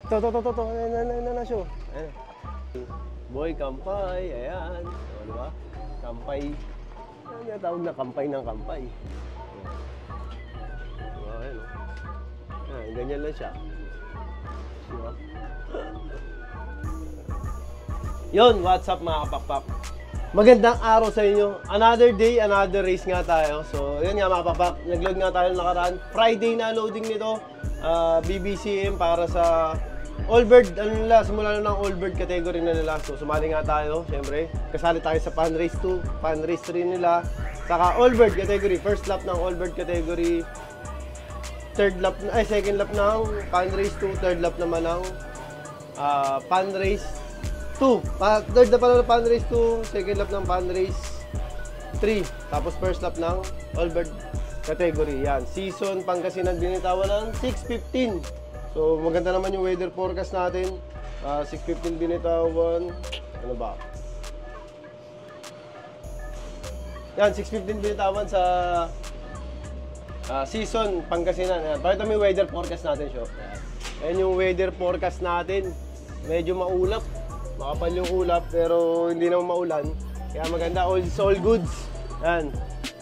To. Ayan na show. Ayan. Boy Kampay, ayan. O, diba? Kampay. Ayan, tawag na kampay ng kampay. Diba, ayan o. Ayan, ganyan lang siya. Diba? Yun, what's up mga kapakpak? Magandang araw sa inyo. Another day, another race nga tayo. So, yun nga mga kapakpak. Nag-load nga tayo nakaraan. Friday na loading nito. BBCM para sa Allbird, ano nila, simula na ng Allbird category na nila. So, sumali nga tayo, syempre. Kasali tayo sa Fan Race 2, Fan Race 3 nila. Saka Allbird category, first lap ng Allbird category. Second lap ng Fan Race 2, third lap naman ng Fan Race 2. Third lap ng Fan Race 2, second lap ng Fan Race 3. Tapos first lap ng Allbird category. Yan, season Pangasinan binitawan ng 6:15. So, maganda naman yung weather forecast natin. 6:15 binitawan. Ano ba? Yan, 6:15 binitawan sa season Pangasinan. Yan, pakita mo yung weather forecast natin, Sho. Yan yung weather forecast natin. Medyo maulap. Makapal yung ulap, pero hindi naman maulan. Kaya maganda, all goods. Yan.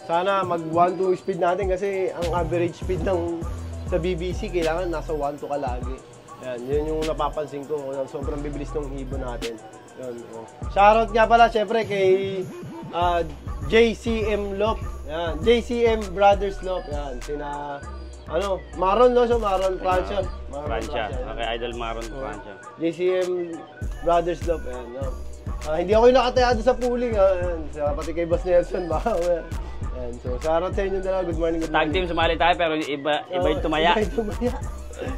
Sana mag 1-2 speed natin kasi ang average speed ng sa BBC kailangan nasa 1-2 ka lagi. Yan, yun yung napapansin ko. Sobrang bibilis ng ibon natin. Yan, oh. Shoutout nga pala syempre kay JCM Lop. Yan, JCM Brothers Lop. Yan, sina Maron, no? So, Maron Francia. Francia. Okay, Idol Maron Francia. JCM Brothers Lop. Yan, no? Hindi ako yung nakatayado sa pooling. Yan, pati kay Boss Nelson. Baka, yan. So, shoutout sa inyo dalawa. Good morning, good morning. Tag team sumali tayo pero iba yung tumaya.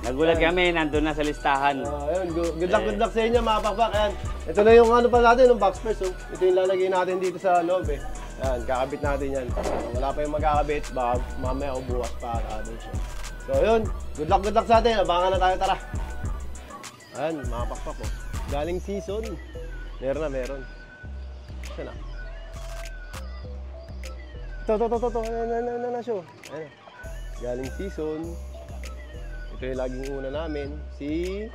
Nagulat kami, nandun na sa listahan. Good luck sa inyo mga pakpak. Ayan. Ito na yung ano pa natin, yung box first. Ito yung lalagay natin dito sa loob eh. Ayan, kakabit natin yan. Wala pa yung magkakabit, baka mamaya o bukas pa doon siya. So yun, good luck sa atin. Abangan na tayo, tara. Ayan, mga pakpak oh. Galing season. Meron. Ito na. To. Ayan na show. Ayan. Galing season. Ito yung laging una namin, si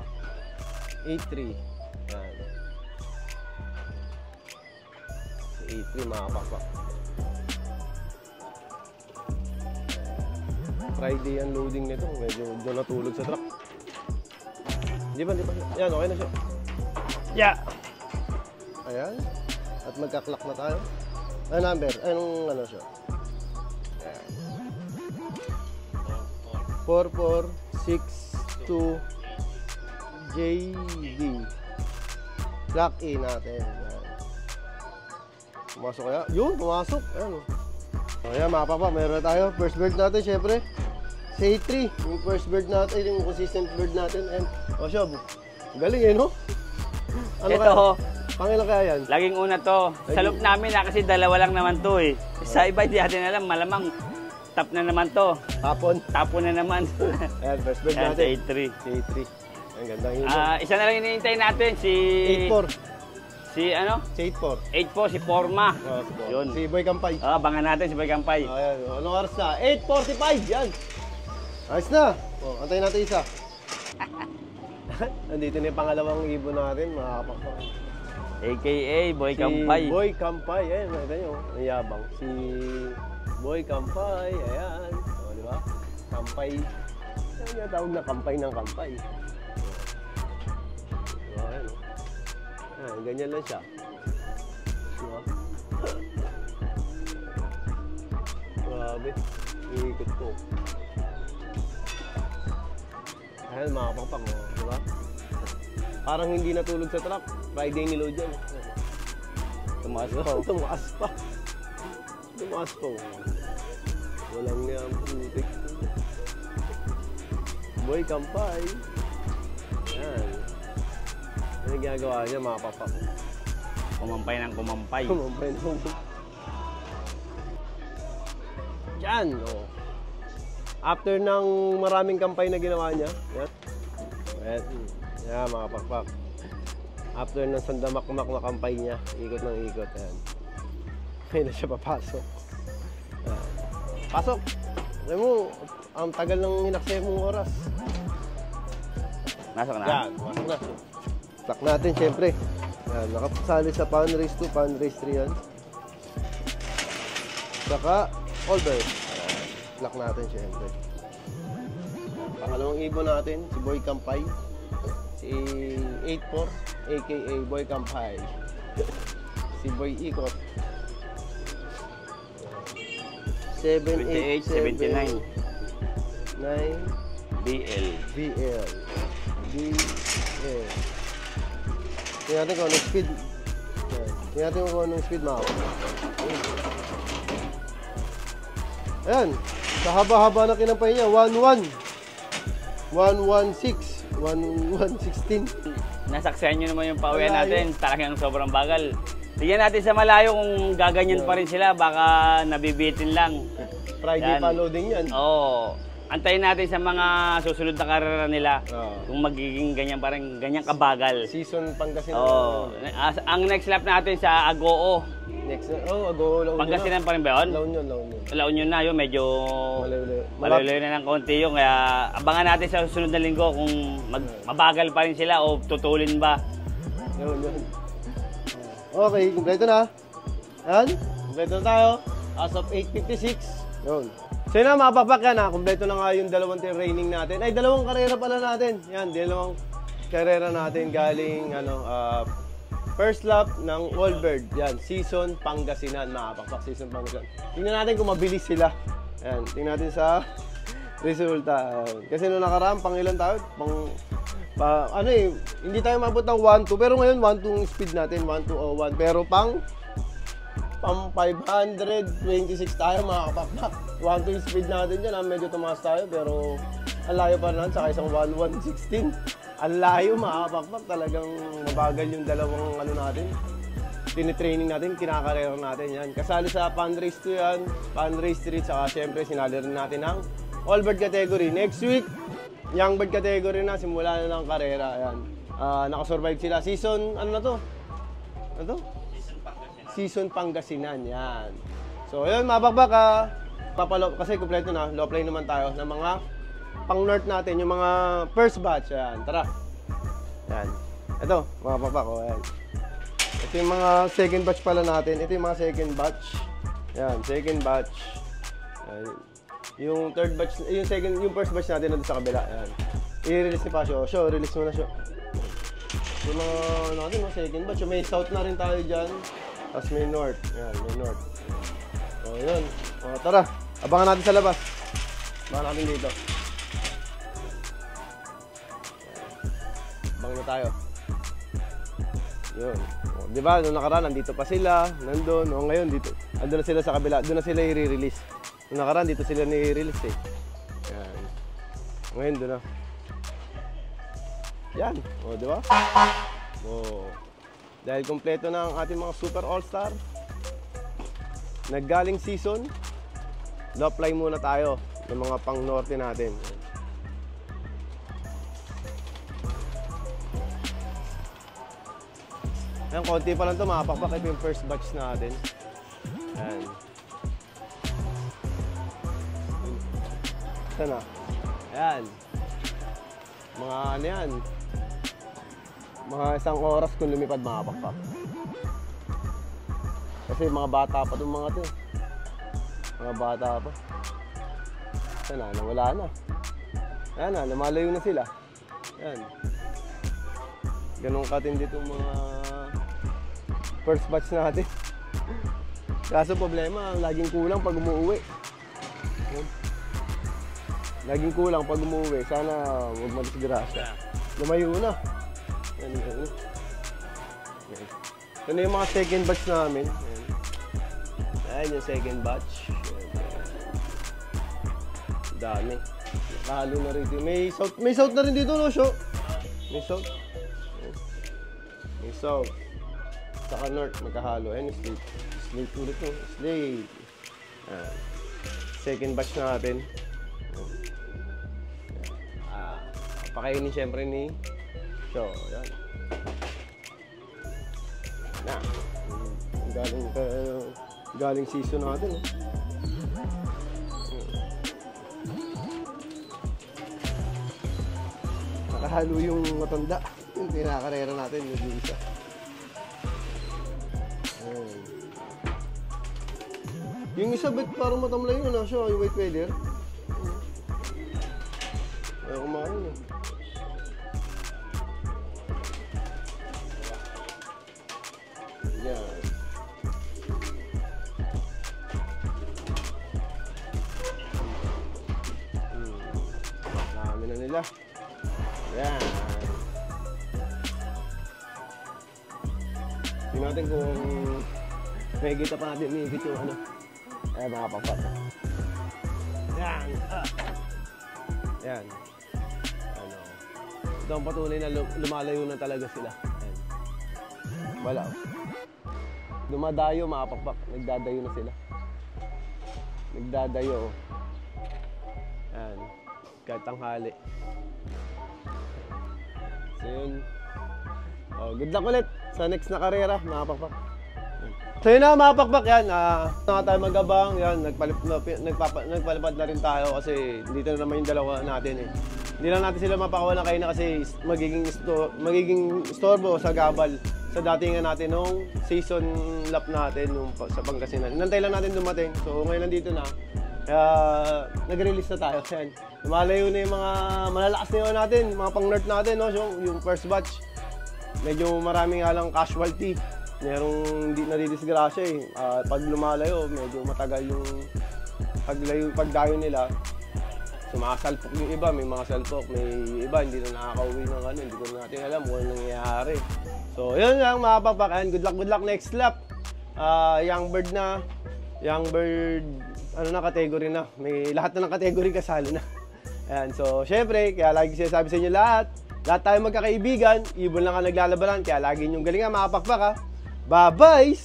83. Ayan. Si 83 mga kapakpak. Friday ang loading nito. Medyo doon natulog sa truck. Di ba? Ayan, okay na siya. Yeah! Ayan. At magka-clock na tayo. Ano number? Anong siya? Ayan. 4462 JD. Clock in natin. Ayan. Pumasok kaya? Yun, pumasok. Ayan. Ayan mga papa, meron na tayo. First bird natin, syempre. Say 3. Yung first bird natin, yung consistent bird natin. And, siya, galing eh, no? Ano ito, kaya? Pangilan kaya yan? laging una to. Sa loop namin kasi dalawa lang naman to eh. Sa iba hindi natin alam, malamang tap na naman to. Tapon na naman. Ayan, first bird Ayan, natin. si 83. Ang gandang hilo. Isa na lang hinihintay natin, si 84. Si ano? Si 84. 84, si Forma. Yun. Si Boy Kampay. Abangan natin si Boy Kampay. Ayan, anong oras na? 8:45, yan. Ayos na. Antayin natin isa. Nandito na yung pangalawang ibon natin, mga kapakpak. AKA Boy Kampay. Si Boy Kampay, ayan, nakita nyo, ang yabang. Si Boy Kampay, ayan. O, di ba? Kampay. Ayan yung tawag na kampay ng kampay. O, ayan, o. Ayan, ganyan lang siya. Di ba? Grabe. Iikot ko. Ayan, mga kapakpak, o. Di ba? Parang hindi natulog sa truck. Friday ni load yan. Tumaas pa. Tumaas pa. Walang nga ang putik. Boy Kampay. Yan. Ano yung ginagawa niya mga papak? Kumampay ng kumampay. Yan. Oh. After ng maraming kampay na ginawa niya. Yan. Yan mga pakpak. After ng sandamak-mak na kampay niya, ikot ng ikot. Yan. Ngayon na siya papasok. Yan. Pasok! Alam mo, ang tagal ng inaksaya mong oras. Nasok na? Yan, masok na. Stock natin, syempre. Yan, nakapasali sa pan race 2, pan race 3 yan. Saka, Allbird. Stock natin, syempre. Pangalawang ibon natin, si Boy Kampay. Si 84, aka Boy Kampay. Si Boy Ikot. 28, 79. 9 BL. BL. Tingnan natin kung anong speed. Tingnan natin kung anong speed mga kapatid. Ayan. Sa haba-haba na kinampay niya. 1-1. 1-1-6. 1-1-16. Nasaksihan nyo naman yung pauwian natin. Talagang sobrang bagal. Tignan natin sa malayo kung gaganyan pa rin sila. Baka nabibitin lang. Friday Yan. pa loading yan. Oo. Antayin natin sa mga susunod na karera nila. Oo. Kung magiging ganyan pa rin, ganyan kabagal. Season Pangasinan. Oo. Ang next lap natin sa Agoo. Next na. Oh, Agoo, La Union. Pangasinan pa rin ba yun? La Union, La Union. La Union na yun. Medyo Malayo. malayo na ng konti yun. Kaya abangan natin sa susunod na linggo kung mabagal pa rin sila o tutulin ba. Yun. Okay, kumpleto na. Yan. Kumpleto na tayo. As of 8:56. Yun. So yun na, mga papak yan ha. Kumpleto na nga yung dalawang training natin. Ay, dalawang karera pala natin. Yan, dalawang karera natin galing first lap ng Allbird. Yan, Season Pangasinan. Mga papak, Season Pangasinan. Tingnan natin kung mabilis sila. Yan, tingnan natin sa resulta. Kasi nung nakaraan, pang ilan tayo? Hindi tayo mabot ng 1-2. Pero ngayon, 1-2 speed natin. 1-2-0-1. Pero pang 526 tayo mga kapakpak. 1-2 speed natin dyan. Medyo tumaas tayo pero ang layo pa rin. Saka isang 1-1-16. Ang layo mga kapakpak. Talagang mabagal yung dalawang natin. Tinitraining natin, kinakarera natin yan. Kasali sa Pan Race 2 yan, Pan Race 3, saka syempre sinali rin natin ang Allbird category. Next week, Youngbird category na, simula na ng karera. Ayan. Nakasurvive sila. Season, ano to? Season Pangasinan, yan. So, ayun, mabakbak kasi kumpleto na, low play naman tayo ng mga pang-north natin, yung mga first batch. Ayan, tara. Yan. Ito, mabakbak, ayan. Ito yung mga second batch pala natin. Ito yung mga second batch. Yan, second batch. Ayan. Yung third batch, yung first batch natin nandun sa kabila. Ayan. I-release ni Pasio. Show, release mo na siya. Yung mga natin, mga second batch. May south na rin tayo dyan. Tapos may north. Yan, may north. O, yun. O, tara. Abangan natin sa labas. Abangan natin dito. Abangan na tayo. Yun. O, diba, nung nakaraan, nandito pa sila. Nandun. O, ngayon, dito. Andun na sila sa kabila. Doon na sila i-release. Nung nakaraan, dito sila ni-release eh. Yan. Ngayon, doon na. Yan. O, diba? O. Dahil kompleto na ang ating mga Super All-Star. Naggaling season, low-fly muna tayo ng mga pang-norte natin. Ayan, konti pa lang ito, makapakpak. Ito yung first batch natin. Ayan. Ito na. Ayan. Mga ano yan. Mga isang oras kung lumipad makapakpak. Kasi mga bata pa itong mga ito. Mga bata pa. Ito na, nawala na. Ayan na, lumalayo na sila. Ayan. Ganun katindi itong mga first batch natin. Kaso problema, laging kulang pag umuwi. Laging kulang pag umuwi. Sana huwag madisgrasya. Lumayo na. Yan. Ito na yung mga second batch namin. Ayan yung second batch. Dami. Nakahalo na rin dito. May south na rin dito, no, Sho? May south. May south. Saka north, magkahalo. Ayan yung slate. Slate ulit mo. Slate. Second batch natin. Pakainin siyempre ni Sho. Yan. Na. Galing season natin. Halo yung matanda. Yung pinakarera natin, yung isa. Ayan. Yung isa, ba't parang matamlay yun, siya, yung white feather. Ayaw kumain eh. Yan. Dami na nila. Yan. Tingnan natin kung may kita pa natin may yung ano. Ayan, mga papat. Yan. Yan. Ano. Ito ang patunay na lumalayo na talaga sila. Ayan. Wala. Dumadayo, mga pakpak. Nagdadayo na sila. Nagdadayo. Ayan. Kahit tanghali. So yun. Oh, good luck ulit sa next na karera, mga pakpak. So yun na, mga pakpak, yan. Na tayo mag-abang, yan. Nagpalipad na rin tayo kasi dito na naman yung dalawa natin eh. Hindi lang natin sila mapakawalan kayo na kasi magiging istorbo sa gabal sa datingan natin nung season lap natin nung sa Pangasinan. Inantay lang natin dumating. So ngayon nandito na. Kaya nag-release na tayo. Yan. Lumalayo na yung mga malalakas na yun natin, mga pang-nerd natin, no? Yung first batch. Medyo maraming nga lang casualty. Merong hindi nadidisgrasya eh. Pag lumalayo, medyo matagal yung pagdayo nila. Sumasalpok yung iba, may mga salpok, may iba hindi na nakakauwi ng ano, hindi ko natin alam kung anong nangyayari. So, yun lang mga papakan. Good luck next lap. Young bird na. Young bird, ano na, category na. May lahat na ng category kasalo na. Ayan, so, syempre, kaya lagi sinasabi sa inyo lahat tayo magkakaibigan, ibon lang ang naglalabanan, kaya lagi niyong galingan mga pakpak ha. Bye-bye!